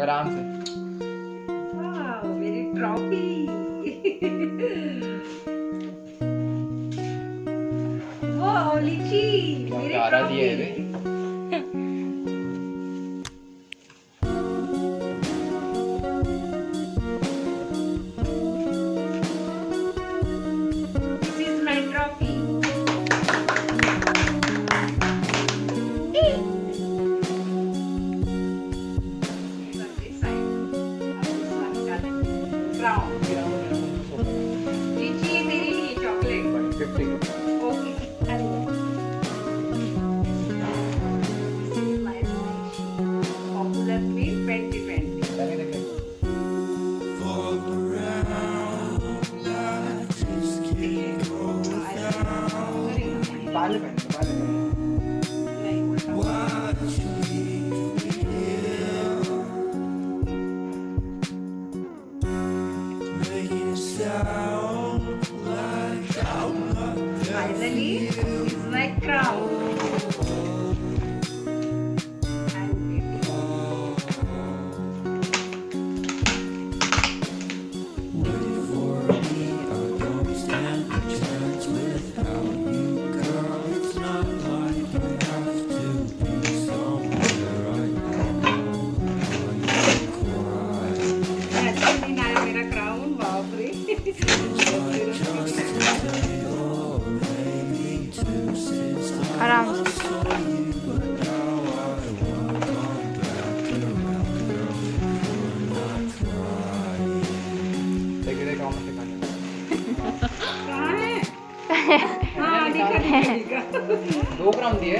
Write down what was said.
आराम से। Wow, very trophy. Wow, lychee. Very प्यारा दिया है trophy. This is my trophy. This side. This one got crown. Lychee मेरे लिए chocolate. 50 Okay. This is my sash. Popular Queen 2020. Finally, it's my crown. And beauty. Actually, ना मेरा crown बाप रे. आराम से। कहाँ है? हाँ, दिखा. 2 ग्राम दिए